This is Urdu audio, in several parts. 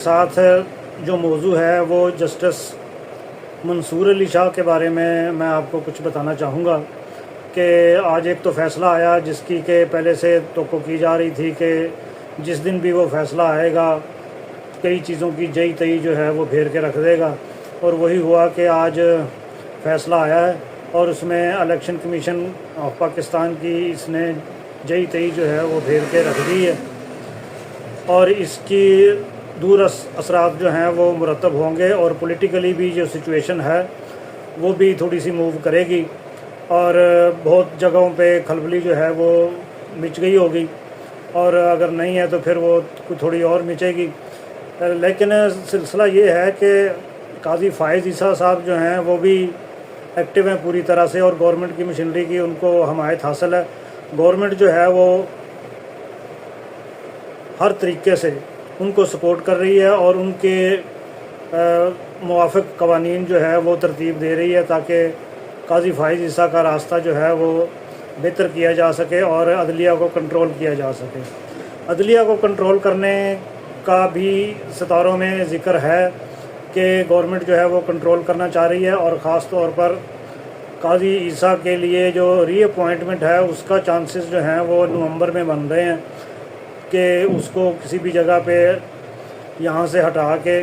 ساتھ جو موضوع ہے وہ جسٹس منصور علی شاہ کے بارے میں آپ کو کچھ بتانا چاہوں گا کہ آج ایک تو فیصلہ آیا جس کی کہ پہلے سے توقع کی جا رہی تھی کہ جس دن بھی وہ فیصلہ آئے گا کئی چیزوں کی جئی تئی جو ہے وہ پھیر کے رکھ دے گا، اور وہی ہوا کہ آج فیصلہ آیا ہے اور اس میں الیکشن کمیشن آف پاکستان کی اس نے جئی تئی جو ہے وہ پھیر کے رکھ دی ہے، اور اس کی دور اثرات جو ہیں وہ مرتب ہوں گے، اور پولیٹیکلی بھی جو سچویشن ہے وہ بھی تھوڑی سی موو کرے گی، اور بہت جگہوں پہ کھلبلی جو ہے وہ مچ گئی ہوگی، اور اگر نہیں ہے تو پھر وہ تھوڑی اور مچے گی۔ لیکن سلسلہ یہ ہے کہ قاضی فائز عیسیٰ صاحب جو ہیں وہ بھی ایکٹیو ہیں پوری طرح سے، اور گورنمنٹ کی مشینری کی ان کو حمایت حاصل ہے۔ گورنمنٹ جو ہے وہ ہر طریقے سے ان کو سپورٹ کر رہی ہے اور ان کے موافق قوانین جو ہے وہ ترتیب دے رہی ہے تاکہ قاضی فائز عیسیٰ کا راستہ جو ہے وہ بہتر کیا جا سکے اور عدلیہ کو کنٹرول کیا جا سکے۔ عدلیہ کو کنٹرول کرنے کا بھی ستاروں میں ذکر ہے کہ گورنمنٹ جو ہے وہ کنٹرول کرنا چاہ رہی ہے، اور خاص طور پر قاضی عیسیٰ کے لیے جو ری اپوائنٹمنٹ ہے اس کا چانسز جو ہیں وہ نومبر میں بن رہے ہیں کہ اس کو کسی بھی جگہ پہ یہاں سے ہٹا کے،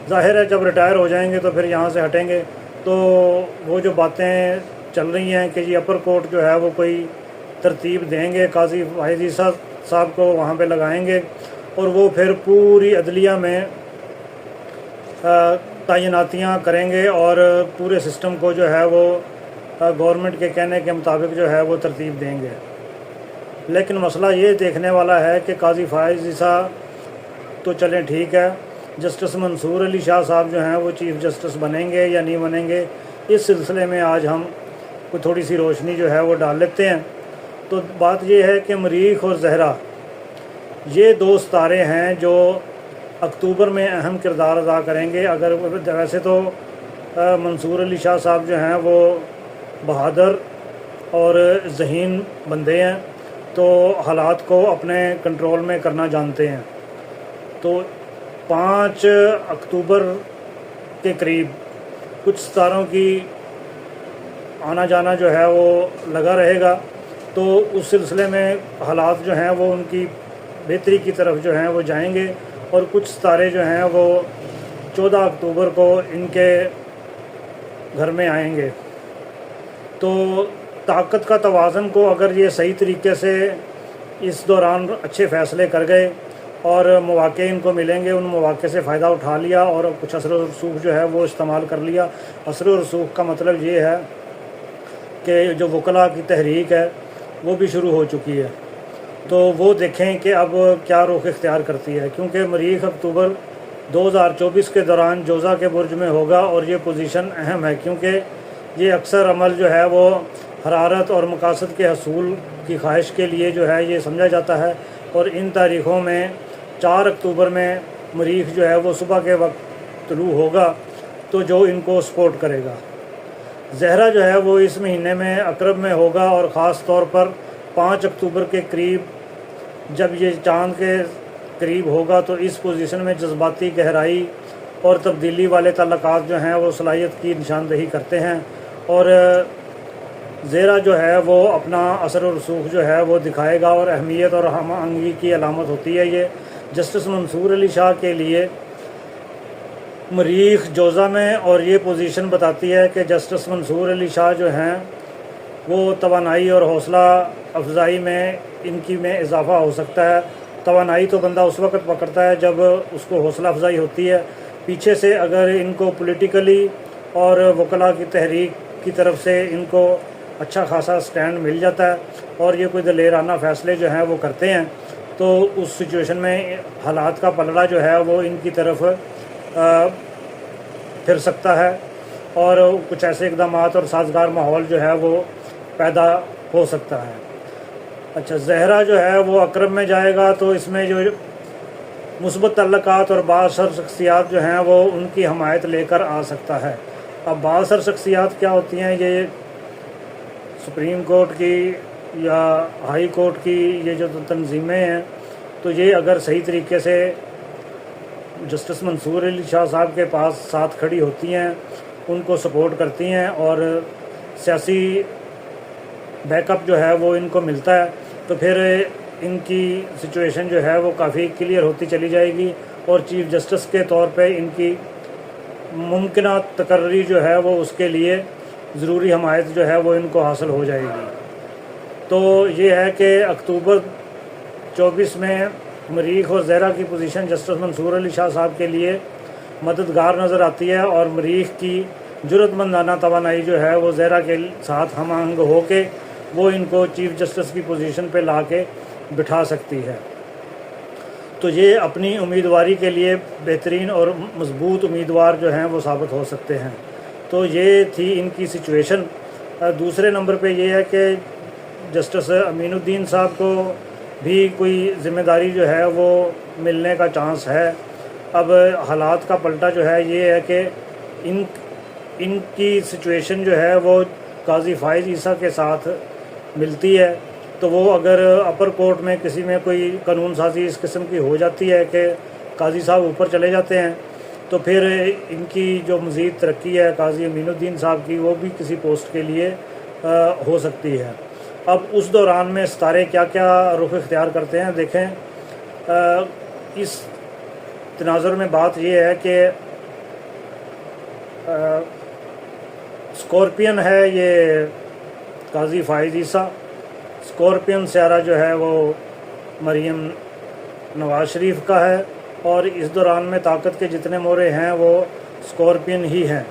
ظاہر ہے جب ریٹائر ہو جائیں گے تو پھر یہاں سے ہٹیں گے، تو وہ جو باتیں چل رہی ہیں کہ جی اپر کورٹ جو ہے وہ کوئی ترتیب دیں گے، قاضی فائز عیسیٰ صاحب کو وہاں پہ لگائیں گے، اور وہ پھر پوری عدلیہ میں تعیناتیاں کریں گے اور پورے سسٹم کو جو ہے وہ گورنمنٹ کے کہنے کے مطابق جو ہے وہ ترتیب دیں گے۔ لیکن مسئلہ یہ دیکھنے والا ہے کہ قاضی فائز عیسیٰ تو چلیں ٹھیک ہے، جسٹس منصور علی شاہ صاحب جو ہیں وہ چیف جسٹس بنیں گے یا نہیں بنیں گے، اس سلسلے میں آج ہم کو تھوڑی سی روشنی جو ہے وہ ڈال لیتے ہیں۔ تو بات یہ ہے کہ مریخ اور زہرہ یہ دو ستارے ہیں جو اکتوبر میں اہم کردار ادا کریں گے۔ اگر ویسے تو منصور علی شاہ صاحب جو ہیں وہ بہادر اور ذہین بندے ہیں، تو حالات کو اپنے کنٹرول میں کرنا جانتے ہیں، تو 5 اکتوبر کے قریب کچھ ستاروں کی آنا جانا جو ہے وہ لگا رہے گا، تو اس سلسلے میں حالات جو ہیں وہ ان کی بہتری کی طرف جو ہیں وہ جائیں گے، اور کچھ ستارے جو ہیں وہ 14 اکتوبر کو ان کے گھر میں آئیں گے۔ تو طاقت کا توازن کو اگر یہ صحیح طریقے سے اس دوران اچھے فیصلے کر گئے اور مواقع ان کو ملیں گے، ان مواقع سے فائدہ اٹھا لیا اور کچھ اثر و رسوخ جو ہے وہ استعمال کر لیا۔ اثر و رسوخ کا مطلب یہ ہے کہ جو وکلاء کی تحریک ہے وہ بھی شروع ہو چکی ہے، تو وہ دیکھیں کہ اب کیا رخ اختیار کرتی ہے، کیونکہ مریخ اکتوبر 2024 کے دوران جوزہ کے برج میں ہوگا، اور یہ پوزیشن اہم ہے کیونکہ یہ اکثر عمل جو ہے وہ حرارت اور مقاصد کے حصول کی خواہش کے لیے جو ہے یہ سمجھا جاتا ہے، اور ان تاریخوں میں 4 اکتوبر میں مریخ جو ہے وہ صبح کے وقت طلوع ہوگا، تو جو ان کو سپورٹ کرے گا۔ زہرہ جو ہے وہ اس مہینے میں عقرب میں ہوگا، اور خاص طور پر 5 اکتوبر کے قریب جب یہ چاند کے قریب ہوگا تو اس پوزیشن میں جذباتی گہرائی اور تبدیلی والے تعلقات جو ہیں وہ صلاحیت کی نشاندہی کرتے ہیں، اور زہرہ جو ہے وہ اپنا اثر و رسوخ جو ہے وہ دکھائے گا، اور اہمیت اور ہم آہنگی کی علامت ہوتی ہے یہ۔ جسٹس منصور علی شاہ کے لیے مریخ جوزہ میں، اور یہ پوزیشن بتاتی ہے کہ جسٹس منصور علی شاہ جو ہیں وہ توانائی اور حوصلہ افزائی میں ان کی میں اضافہ ہو سکتا ہے۔ توانائی تو بندہ اس وقت پکڑتا ہے جب اس کو حوصلہ افزائی ہوتی ہے، پیچھے سے اگر ان کو پولیٹیکلی اور وکلاء کی تحریک کی طرف سے ان کو اچھا خاصا سٹینڈ مل جاتا ہے اور یہ کوئی دلیرانہ فیصلے جو ہیں وہ کرتے ہیں، تو اس سچویشن میں حالات کا پلڑا جو ہے وہ ان کی طرف پھر سکتا ہے، اور کچھ ایسے اقدامات اور سازگار ماحول جو ہے وہ پیدا ہو سکتا ہے۔ اچھا، زہرہ جو ہے وہ عقرب میں جائے گا، تو اس میں جو مثبت تعلقات اور بااثر شخصیات جو ہیں وہ ان کی حمایت لے کر آ سکتا ہے۔ اب بااثر شخصیات کیا ہوتی ہیں؟ یہ سپریم کورٹ کی یا ہائی کورٹ کی یہ جو تنظیمیں ہیں، تو یہ اگر صحیح طریقے سے جسٹس منصور علی شاہ صاحب کے پاس ساتھ کھڑی ہوتی ہیں، ان کو سپورٹ کرتی ہیں اور سیاسی بیک اپ جو ہے وہ ان کو ملتا ہے، تو پھر ان کی سچویشن جو ہے وہ کافی کلیئر ہوتی چلی جائے گی اور چیف جسٹس کے طور پہ ان کی ممکنہ تقرری جو ہے وہ اس کے لیے ضروری حمایت جو ہے وہ ان کو حاصل ہو جائے گی۔ تو یہ ہے کہ اکتوبر 24 میں مریخ اور زہرا کی پوزیشن جسٹس منصور علی شاہ صاحب کے لیے مددگار نظر آتی ہے، اور مریخ کی جرأت مندانہ توانائی جو ہے وہ زہرا کے ساتھ ہم آہنگ ہو کے وہ ان کو چیف جسٹس کی پوزیشن پہ لا کے بٹھا سکتی ہے۔ تو یہ اپنی امیدواری کے لیے بہترین اور مضبوط امیدوار جو ہیں وہ ثابت ہو سکتے ہیں۔ تو یہ تھی ان کی سچویشن۔ دوسرے نمبر پہ یہ ہے کہ جسٹس امین الدین صاحب کو بھی کوئی ذمہ داری جو ہے وہ ملنے کا چانس ہے۔ اب حالات کا پلٹا جو ہے یہ ہے کہ ان کی سچویشن جو ہے وہ قاضی فائز عیسیٰ کے ساتھ ملتی ہے، تو وہ اگر اپر کورٹ میں کسی میں کوئی قانون سازی اس قسم کی ہو جاتی ہے کہ قاضی صاحب اوپر چلے جاتے ہیں، تو پھر ان کی جو مزید ترقی ہے قاضی امین الدین صاحب کی وہ بھی کسی پوسٹ کے لیے ہو سکتی ہے۔ اب اس دوران میں ستارے کیا کیا رخ اختیار کرتے ہیں دیکھیں۔ اس تناظر میں بات یہ ہے کہ اسکورپین ہے یہ قاضی فائز عیسیٰ، اسکورپین سیارہ جو ہے وہ مریم نواز شریف کا ہے، اور اس دوران میں طاقت کے جتنے مورے ہیں وہ اسکورپین ہی ہیں۔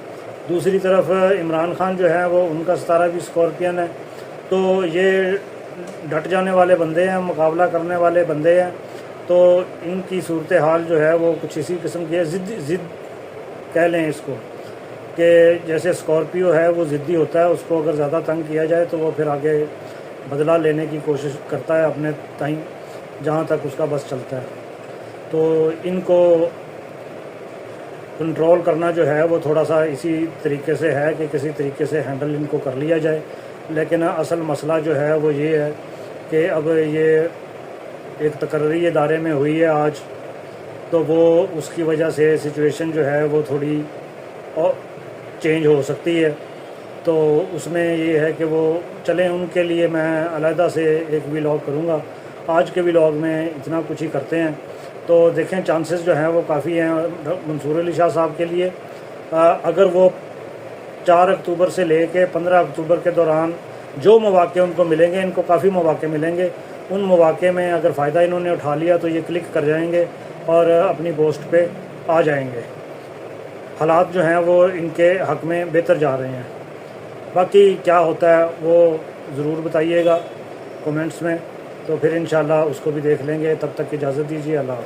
دوسری طرف عمران خان جو ہے وہ ان کا ستارہ بھی اسکورپین ہے، تو یہ ڈٹ جانے والے بندے ہیں، مقابلہ کرنے والے بندے ہیں، تو ان کی صورتحال جو ہے وہ کچھ اسی قسم کی ہے، ضد کہہ لیں اس کو، کہ جیسے اسکارپیو ہے وہ ضدی ہوتا ہے، اس کو اگر زیادہ تنگ کیا جائے تو وہ پھر آگے بدلہ لینے کی کوشش کرتا ہے اپنے تئیں جہاں تک اس کا بس چلتا ہے۔ تو ان کو کنٹرول کرنا جو ہے وہ تھوڑا سا اسی طریقے سے ہے کہ کسی طریقے سے ہینڈل ان کو کر لیا جائے، لیکن اصل مسئلہ جو ہے وہ یہ ہے کہ اب یہ ایک تقرری ادارے میں ہوئی ہے آج، تو وہ اس کی وجہ سے سچویشن جو ہے وہ تھوڑی چینج ہو سکتی ہے۔ تو اس میں یہ ہے کہ وہ چلیں، ان کے لیے میں علیحدہ سے ایک ولاگ کروں گا، آج کے ولاگ میں اتنا کچھ ہی کرتے ہیں۔ تو دیکھیں چانسز جو ہیں وہ کافی ہیں منصور علی شاہ صاحب کے لیے، اگر وہ 4 اکتوبر سے لے کے 15 اکتوبر کے دوران جو مواقع ان کو ملیں گے، ان کو کافی مواقع ملیں گے، ان مواقع میں اگر فائدہ انہوں نے اٹھا لیا تو یہ کلک کر جائیں گے اور اپنی پوسٹ پہ آ جائیں گے۔ حالات جو ہیں وہ ان کے حق میں بہتر جا رہے ہیں۔ باقی کیا ہوتا ہے وہ ضرور بتائیے گا کومنٹس میں، تو پھر انشاءاللہ اس کو بھی دیکھ لیں گے۔ تب تک اجازت دیجیے، اللہ حافظ۔